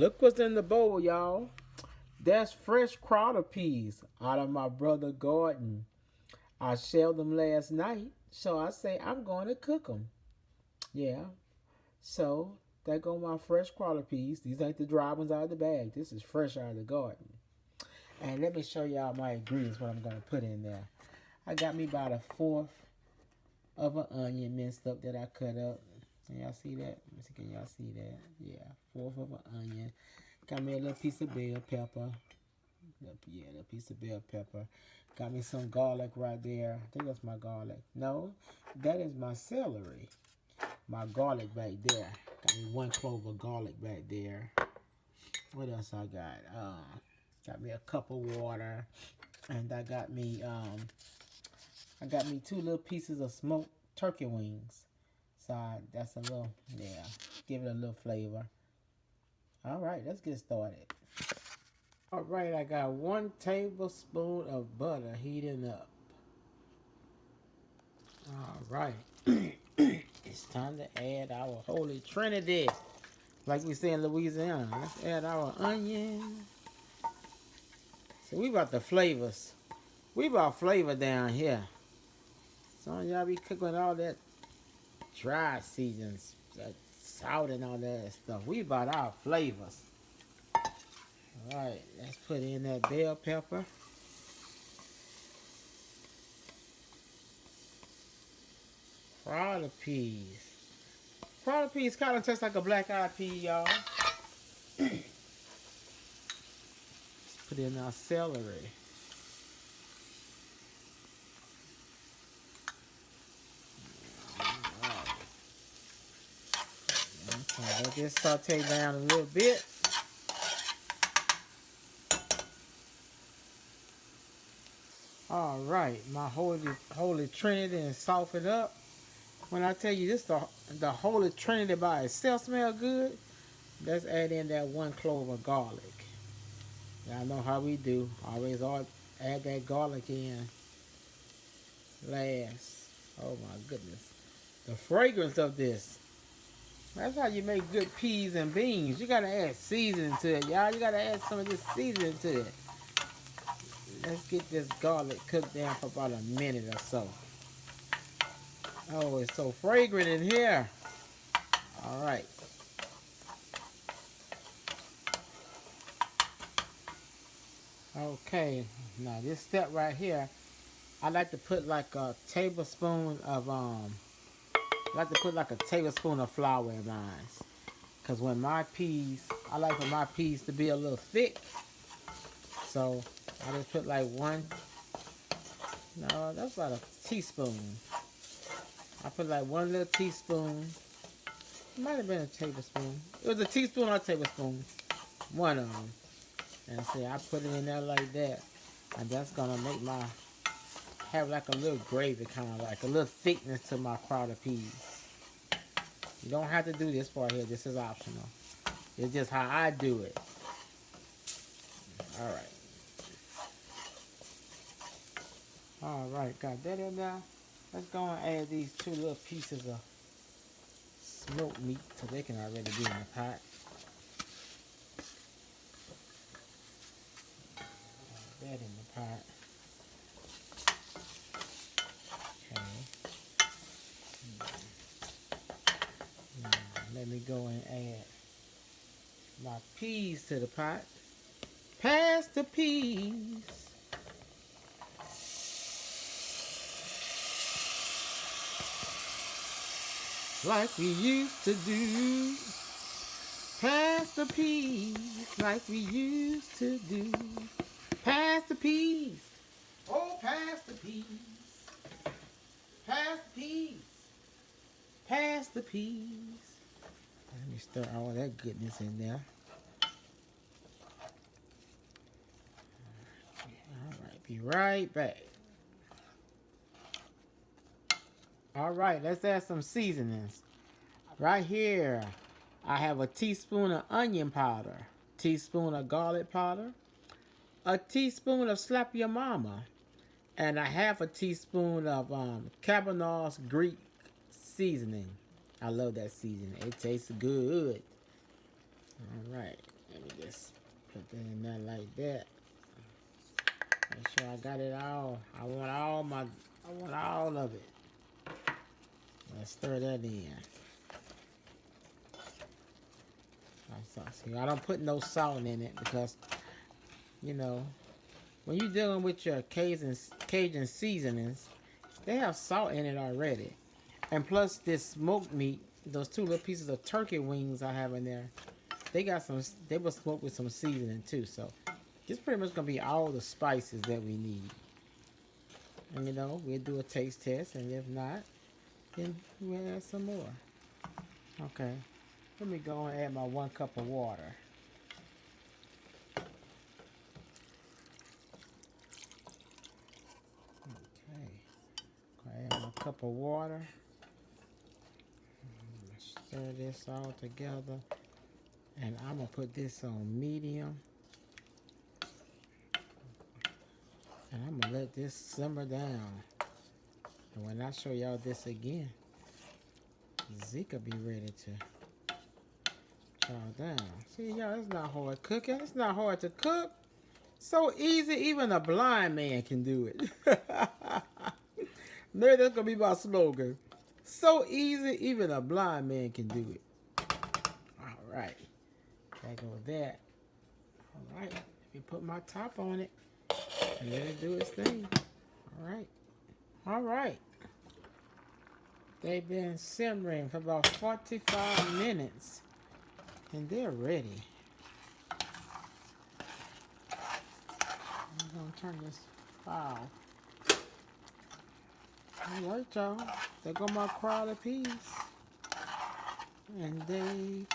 Look what's in the bowl, y'all. That's fresh crawler peas out of my brother garden. I shelled them last night, so I say I'm going to cook them. Yeah, so there go my fresh crawler peas. These ain't the dry ones out of the bag. This is fresh out of the garden. And let me show y'all my ingredients, what I'm going to put in there. I got me about a fourth of an onion minced up that I cut up. Can y'all see that? Let me see, can y'all see that? Yeah, fourth of an onion. Got me a little piece of bell pepper. Yeah, a piece of bell pepper. Got me some garlic right there. I think that's my garlic. No, that is my celery. My garlic back there. Got me one clove of garlic back there. What else I got? Got me a cup of water, and I got me two little pieces of smoked turkey wings. So that's a little, yeah, give it a little flavor. All right, let's get started. All right, I got 1 tablespoon of butter heating up. All right, it's time to add our Holy Trinity. Like we say in Louisiana, let's add our onion. So we about the flavors. We about flavor down here. Some of y'all be cooking all that dry seasons, that salt and all that stuff. We about our flavors. All right, let's put in that bell pepper. Crawler peas. Crawler peas kind of taste like a black-eyed pea, y'all. Put in our celery. Right. Okay, let this saute down a little bit. All right, my holy Trinity and soften up. When I tell you this, the Holy Trinity by itself smell good, let's add in that 1 clove of garlic. Y'all know how we do. Always add that garlic in last. Oh my goodness. The fragrance of this. That's how you make good peas and beans. You gotta add seasoning to it, y'all. You gotta add some of this seasoning to it. Let's get this garlic cooked down for about a minute or so. Oh, it's so fragrant in here. All right. Okay, now this step right here, I like to put like a tablespoon of I like to put like a tablespoon of flour in mine. Cause when my peas, I like for my peas to be a little thick. So I just put like one, no, that's about a teaspoon. I put like one little teaspoon. It might have been a tablespoon. It was a teaspoon or a tablespoon. One of them. And see, I put it in there like that. And that's gonna make my, have like a little gravy, kind of like a little thickness to my crawler peas. You don't have to do this part here. This is optional. It's just how I do it. All right. All right, got that in there. Let's go and add these 2 little pieces of smoked meat so they can already be in the pot. Add that in the pot. Okay. Let me go and add my peas to the pot. Pass the peas. Like we used to do. Pass the peas like we used to do. Pass the peas. Oh, pass the peas. Pass the peas. Pass the peas. Let me stir all that goodness in there. Alright, be right back. Alright, let's add some seasonings. Right here, I have a teaspoon of onion powder, teaspoon of garlic powder, a teaspoon of slap your mama, and a half a teaspoon of Cabanag's Greek seasoning. I love that seasoning. It tastes good. All right. Put that in there like that. Make sure I got it all. I want all of it. Let's stir that in. See, I don't put no salt in it because, you know, when you're dealing with your Cajun seasonings, they have salt in it already. And plus this smoked meat, those 2 little pieces of turkey wings I have in there, they were smoked with some seasoning too. So this pretty much gonna be all the spices that we need. And you know, we'll do a taste test, and if not, then we'll add some more. Okay, let me go and add my 1 cup of water. Okay, go add my cup of water. Stir this all together, and I'm gonna put this on medium, and I'm gonna let this simmer down. And when I show y'all this again, Zeke will be ready to chow down. See, y'all, it's not hard cooking. It's not hard to cook. So easy, even a blind man can do it. Maybe that's gonna be my slogan. So easy, even a blind man can do it. All right. Back over that. All right. Let me put my top on it and let it do its thing. All right. All right. They've been simmering for about 45 minutes and they're ready. I'm going to turn this off. All right, y'all. There go my crowd of peas. And they...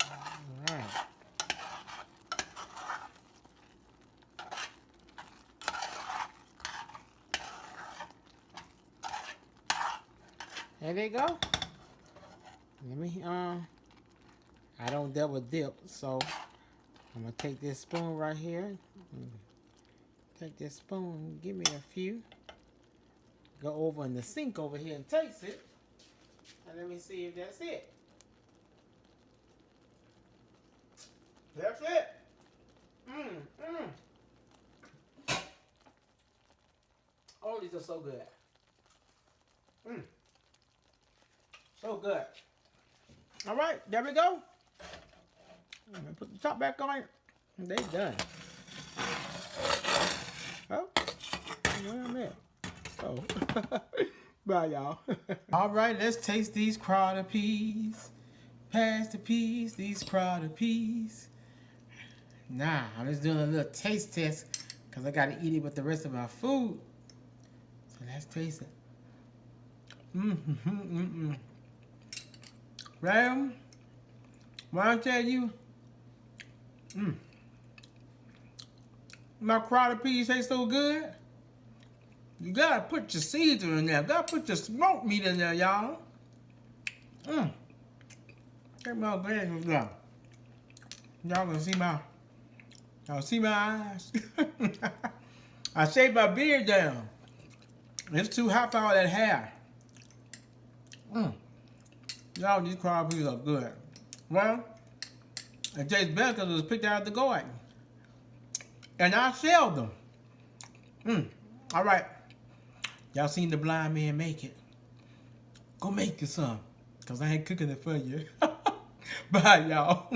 All right. There they go. Let me, I don't double dip, so I'm gonna take this spoon right here. Take this spoon, give me a few. Go over in the sink over here and taste it. And let me see if that's it. That's it. Oh, these are so good. So good. All right, there we go. I'm gonna put the top back on. They done. Oh, where am I? Oh, bye, y'all. All right, let's taste these crowd of peas. Pass the peas, these crowd of peas. Nah, I'm just doing a little taste test because I gotta eat it with the rest of my food. So let's taste it. Ram, why I tell you, my crowd of peas taste so good. You gotta put your seasoning in there. Gotta put your smoked meat in there, y'all. Take my glasses down. Y'all gonna see my eyes. I shaved my beard down. It's too hot for all that hair. Y'all, these crowd peas are good. Well, it tastes better because it was picked out of the garden. And I shelled them. All right. Y'all seen the blind man make it. Go make you some. Because I ain't cooking it for you. Bye, y'all.